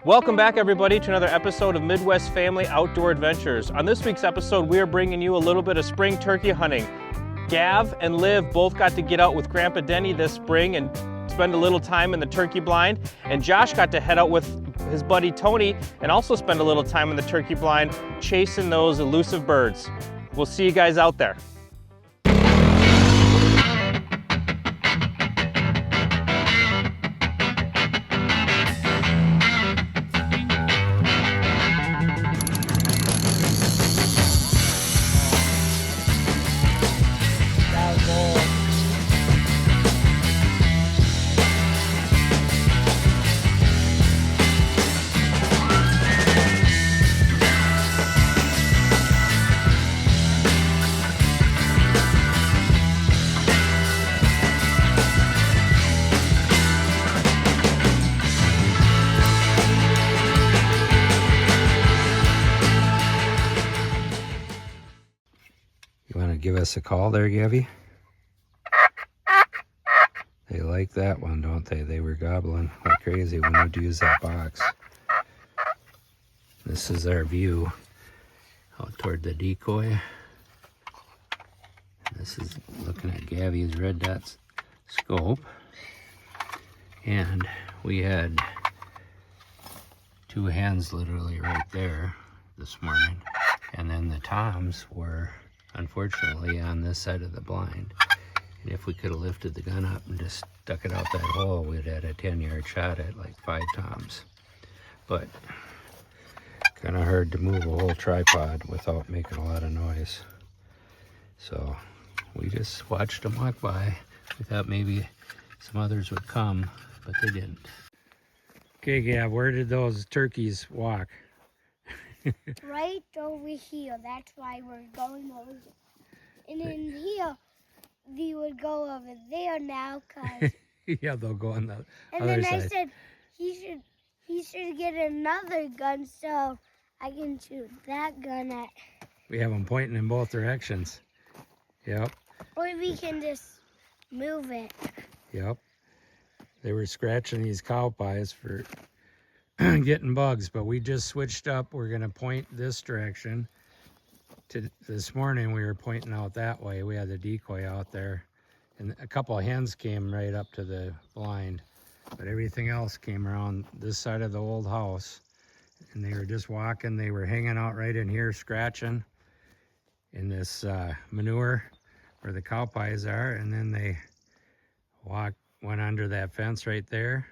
Welcome back, everybody, to another episode of Midwest Family Outdoor Adventures. On this week's episode, we are bringing you a little bit of spring turkey hunting. Gav and Liv both got to get out with Grandpa Denny this spring and spend a little time in the turkey blind. And Josh got to head out with his buddy Tony and also spend a little time in the turkey blind chasing those elusive birds. We'll see you guys out there. Give us a call there, Gabby. They like that one, don't they? They were gobbling like crazy when we'd use that box. This is our view out toward the decoy. This is looking at Gabby's red dot scope. And we had two hens literally right there this morning. And then the toms were unfortunately on this side of the blind, and if we could have lifted the gun up and just stuck it out that hole, we'd had a 10-yard shot at like 5 toms. But kind of hard to move a whole tripod without making a lot of noise, so we just watched them walk by. We thought maybe some others would come, but they didn't. Okay, Gab, where did those turkeys walk? Right over here. That's why we're going over here. And in here, they would go over there now, cause. Yeah, they'll go on the and other then side. I said he should get another gun so I can shoot that gun at. We have them pointing in both directions. Yep. Or we can just move it. Yep. They were scratching these cow pies for getting bugs, but we just switched up. We're gonna point this direction. This morning we were pointing out that way. We had the decoy out there, and a couple of hens came right up to the blind, but everything else came around this side of the old house, and they were just walking. They were hanging out right in here, scratching in this manure where the cow pies are, and then they went under that fence right there.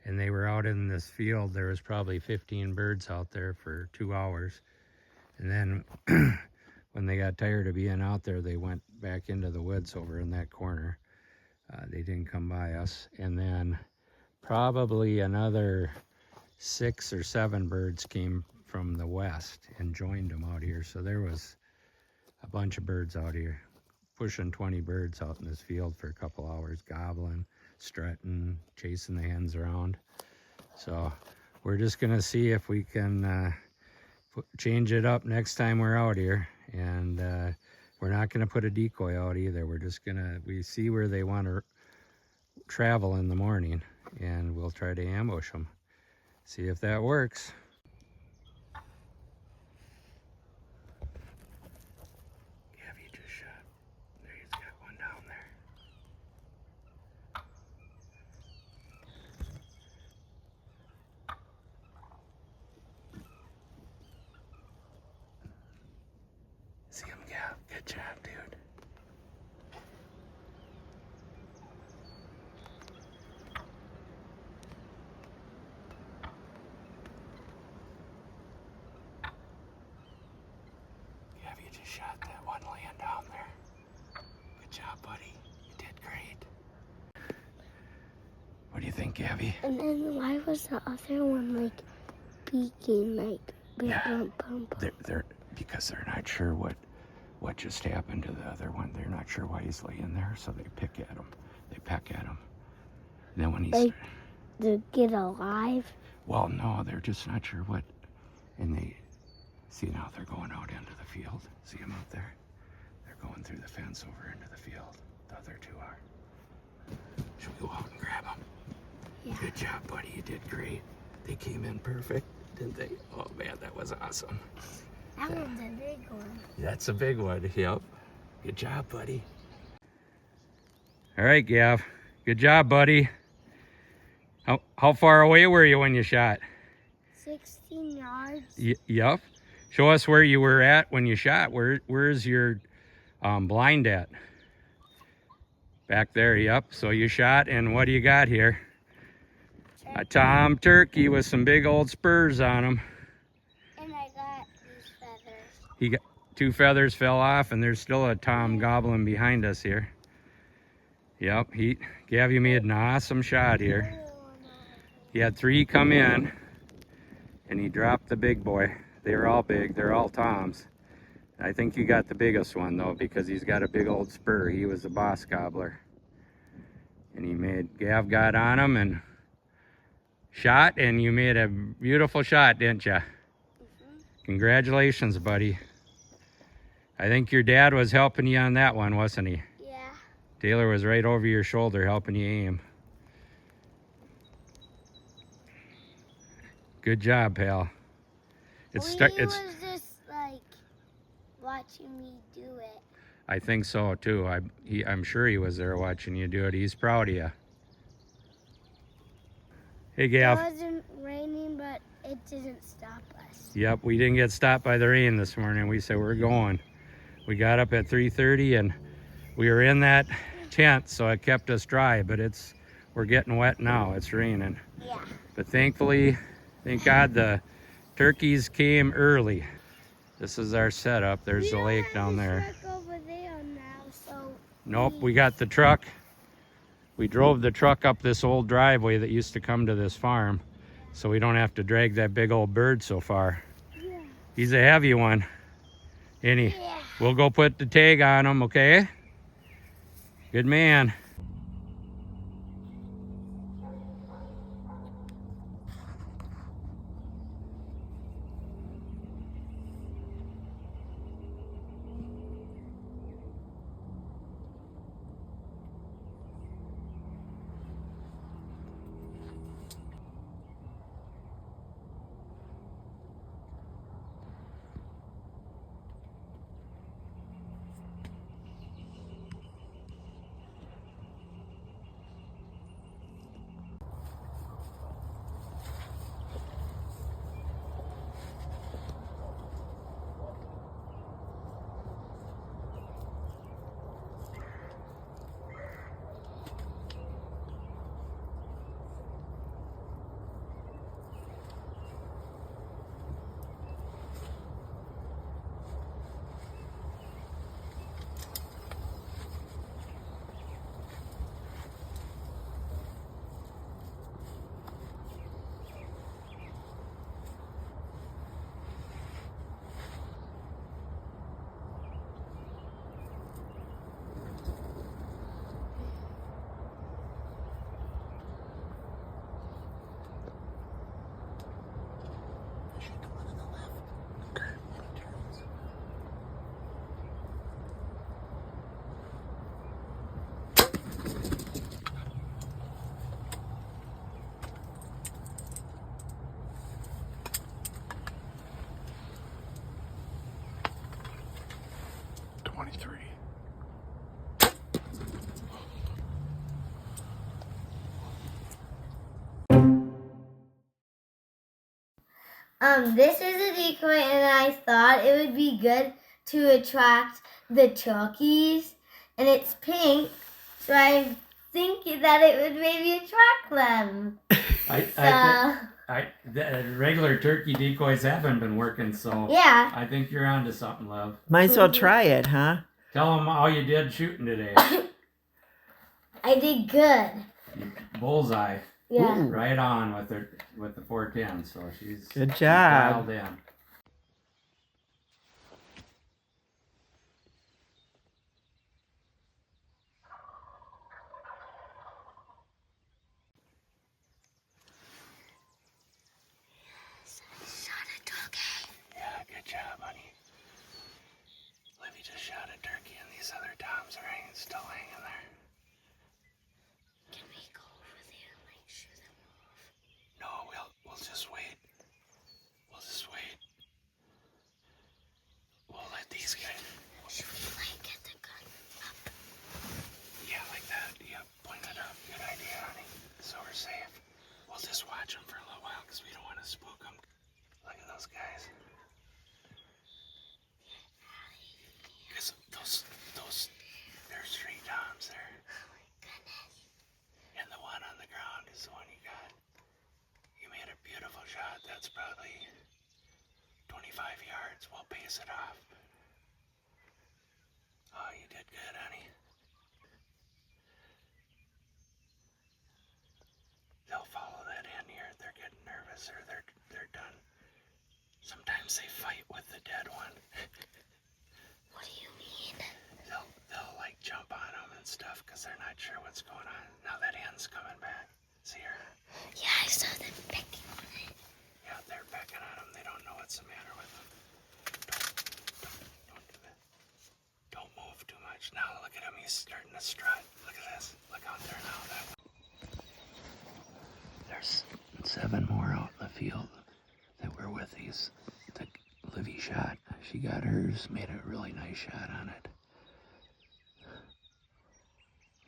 And they were out in this field. There was probably 15 birds out there for 2 hours. And then when they got tired of being out there, they went back into the woods over in that corner. They didn't come by us. And then probably another 6 or 7 birds came from the west and joined them out here. So there was a bunch of birds out here, pushing 20 birds out in this field for a couple hours, gobbling, strutting, chasing the hens around. So we're just gonna see if we can change it up next time we're out here, and we're not gonna put a decoy out either. We're just gonna, we see where they want to travel in the morning, and we'll try to ambush them, see if that works. Gabby just shot. There, he's got one down there. See him, Gav. Good job, dude. Gav, you just shot that one laying down there. Good job, buddy. You did great. What do you think, Gabby? And then why was the other one like peeking like? Yeah, they're because they're not sure what just happened to the other one. They're not sure why he's laying there, so they pick at him. They peck at him. And then when he's like to get alive. Well, no, they're just not sure what. And they see now they're going out into the field. See them out there? They're going through the fence over into the field. The other two are. Should we go out and grab them? Yeah. Good job, buddy. You did great. They came in perfect, didn't they? Oh man, that was awesome. That one's a big one. That's a big one, yep. Good job, buddy. All right, Gav. Good job, buddy. How far away were you when you shot? 16 yards. Yep. Show us where you were at when you shot. Where's your blind at? Back there, yep. So you shot, and what do you got here? A tom turkey with some big old spurs on him. And I got these feathers. He got 2 feathers fell off, and there's still a tom gobbling behind us here. Yep, Gav, you made an awesome shot here. He had 3 come in, and he dropped the big boy. They were all big, they're all toms. I think you got the biggest one though, because he's got a big old spur. He was the boss gobbler. And Gav got on him and shot, and you made a beautiful shot, didn't you? Congratulations, buddy. I think your dad was helping you on that one, wasn't he? Yeah. Taylor was right over your shoulder helping you aim. Good job, pal. He was just like watching me do it. I think so too. I'm sure he was there watching you do it. He's proud of you. Hey, Gav. It wasn't raining, but it didn't stop us. Yep, we didn't get stopped by the rain this morning. We said we're going. We got up at 3:30 and we were in that tent, so it kept us dry, but we're getting wet now. It's raining. Yeah. But thankfully, thank God, the turkeys came early. This is our setup. There's the lake down there. Over there now, so Nope, we got the truck. We drove the truck up this old driveway that used to come to this farm, so we don't have to drag that big old bird so far. yeah. He's a heavy one. We'll go put the tag on him, okay? Good man. This is a decoy, and I thought it would be good to attract the turkeys, and it's pink, so I'm thinking that it would maybe attract them. The regular turkey decoys haven't been working, so Yeah. I think you're onto something, love. Might as well try it, huh? Tell them how you did shooting today. I did good. Bullseye. Yeah. Ooh. Right on with the 410, so she's Good she's job. dialed in. Shot a turkey. Yeah, good job, honey. Livy just shot a turkey, and these other toms are still hanging there. Can we go over there and shoot them off? No, we'll just those guys. Because there's 3 toms there. And the one on the ground is the one you got. You made a beautiful shot. That's probably 25 yards. We'll pace it off. Oh, you did good, honey. They'll follow that in here. They're getting nervous or they're done. Sometimes they fight with the dead one. What do you mean? They'll like jump on them and stuff because they're not sure what's going on. Now that hen's coming back. See her? Yeah, I saw them pecking on it. Yeah, they're pecking on them. They don't know what's the matter with them. Don't do that. Don't move too much. Now look at him. He's starting to strut. Look at this. Look out there now. There's 7 more out in the field that were with these. The Livy shot. She got hers. Made a really nice shot on it.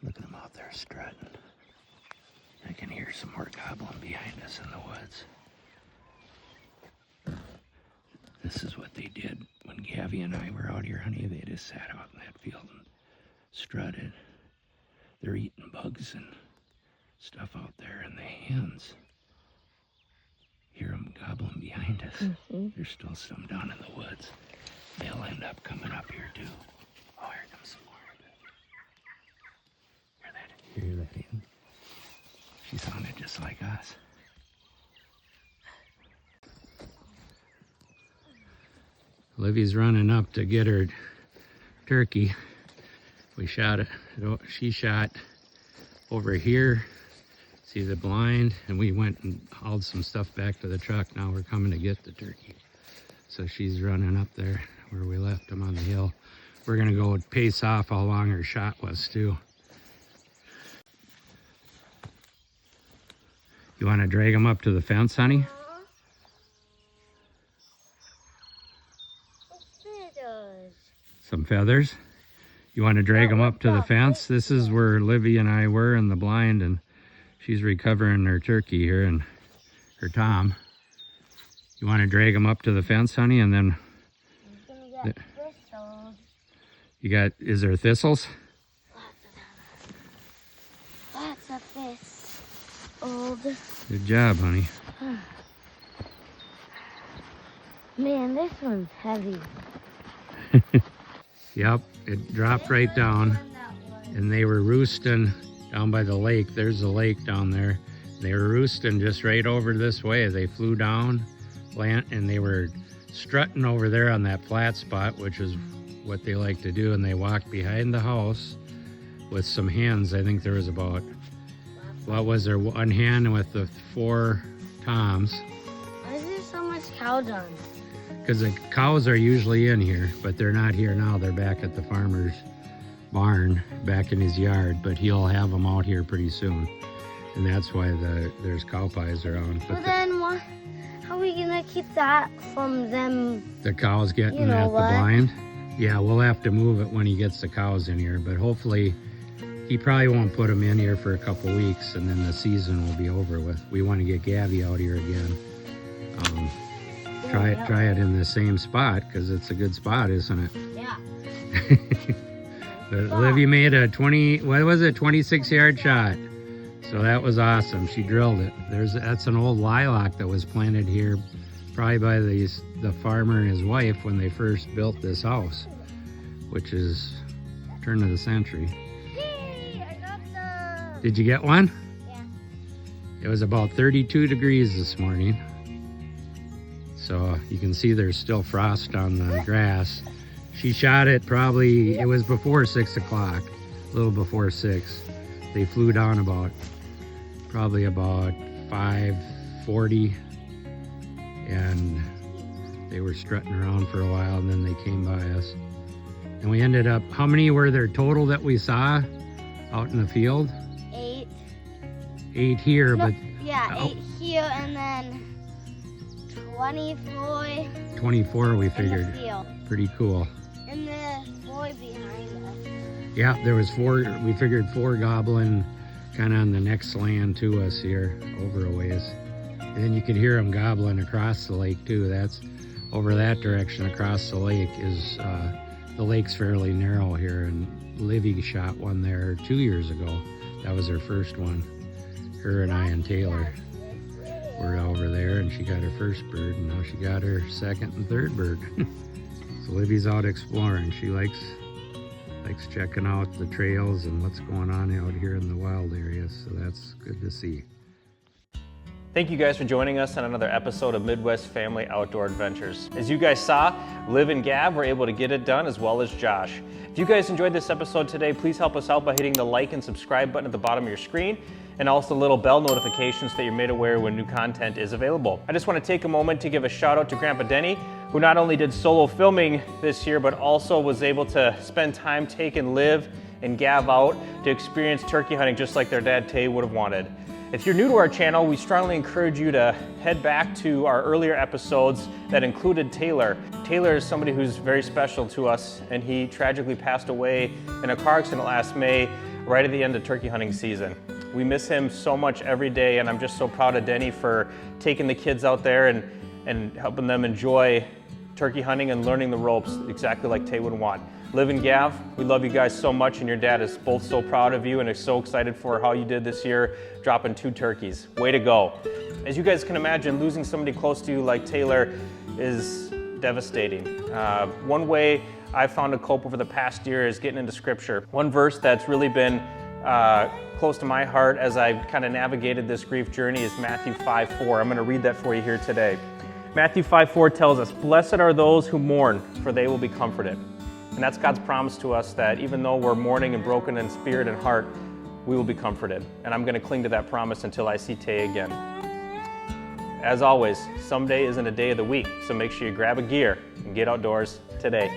Look at them out there strutting. I can hear some more gobbling behind us in the woods. This is what they did when Gabby and I were out here, honey. They just sat out in that field and strutted. They're eating bugs and stuff out there, and the hens hear them gobbling behind us. There's still some down in the woods. They'll end up coming up here too. Oh, here comes some more. Hear that hen? She sounded just like us. Livy's running up to get her turkey. We shot it. She shot over here. See the blind, and we went and hauled some stuff back to the truck. Now we're coming to get the turkey. So she's running up there where we left him on the hill. We're gonna go pace off how long her shot was too. You wanna drag him up to the fence, honey? Some feathers. You want to drag them up to the fence? This is where Livy and I were in the blind, and she's recovering her turkey here and her tom. You want to drag them up to the fence, honey, and then I'm gonna get thistles. you got, is there thistles? Lots of thistles. Good job, honey. Man, this one's heavy. Yep, it dropped right down, and they were roosting down by the lake. There's a lake down there. They were roosting just right over this way. They flew down, and they were strutting over there on that flat spot, which is what they like to do, and they walked behind the house with some hens. I think there was about, what was there, 1 hen with the 4 toms. Why is there so much cow dung? Because the cows are usually in here, but they're not here now. They're back at the farmer's barn, back in his yard, but he'll have them out here pretty soon. And that's why there's cow pies around. But then what? How are we gonna keep that from them? The cows getting at the blind? Yeah, we'll have to move it when he gets the cows in here, but hopefully he probably won't put them in here for a couple weeks, and then the season will be over with. We want to get Gabby out here again. Try it in the same spot, because it's a good spot, isn't it? Yeah. But Olivia made a 26-yard shot. So that was awesome. She drilled it. That's an old lilac that was planted here probably by the farmer and his wife when they first built this house, which is turn of the century. Yay, I got some. Did you get one? Yeah. It was about 32 degrees this morning. So you can see there's still frost on the grass. She shot it probably, it was before 6 o'clock, a little before 6. They flew down probably about 5:40, and they were strutting around for a while, and then they came by us. And we ended up, how many were there total that we saw out in the field? 8. 8 here, No, but yeah, 8 here, and then 24 we in figured. the field. Pretty cool. And the 4 behind us. Yeah, there was 4, we figured 4 gobbling kind of on the next land to us here, over a ways. And then you could hear them gobbling across the lake too. That's over that direction across the lake is, the lake's fairly narrow here, and Livy shot one there 2 years ago. That was her first one. Her and I and Taylor were over there, and she got her first bird, and now she got her second and third bird. So Livy's out exploring. She likes checking out the trails and what's going on out here in the wild areas, so that's good to see. Thank you guys for joining us on another episode of Midwest Family Outdoor Adventures. As you guys saw, Liv and Gav were able to get it done, as well as Josh. If you guys enjoyed this episode today, please help us out by hitting the like and subscribe button at the bottom of your screen, and also little bell notifications so that you're made aware when new content is available. I just want to take a moment to give a shout out to Grandpa Denny, who not only did solo filming this year, but also was able to spend time taking Liv and Gav out to experience turkey hunting just like their dad Tay would have wanted. If you're new to our channel, we strongly encourage you to head back to our earlier episodes that included Taylor. Taylor is somebody who's very special to us, and he tragically passed away in a car accident last May, right at the end of turkey hunting season. We miss him so much every day, and I'm just so proud of Denny for taking the kids out there and helping them enjoy turkey hunting and learning the ropes exactly like Tay would want. Liv and Gav, we love you guys so much, and your dad is both so proud of you and is so excited for how you did this year, dropping 2 turkeys. Way to go. As you guys can imagine, losing somebody close to you like Taylor is devastating. One way I've found to cope over the past year is getting into scripture. One verse that's really been close to my heart as I've kind of navigated this grief journey is Matthew 5:4. I'm going to read that for you here today. Matthew 5:4 tells us, "Blessed are those who mourn, for they will be comforted." And that's God's promise to us, that even though we're mourning and broken in spirit and heart, we will be comforted. And I'm going to cling to that promise until I see Tay again. As always, someday isn't a day of the week, so make sure you grab a gear and get outdoors today.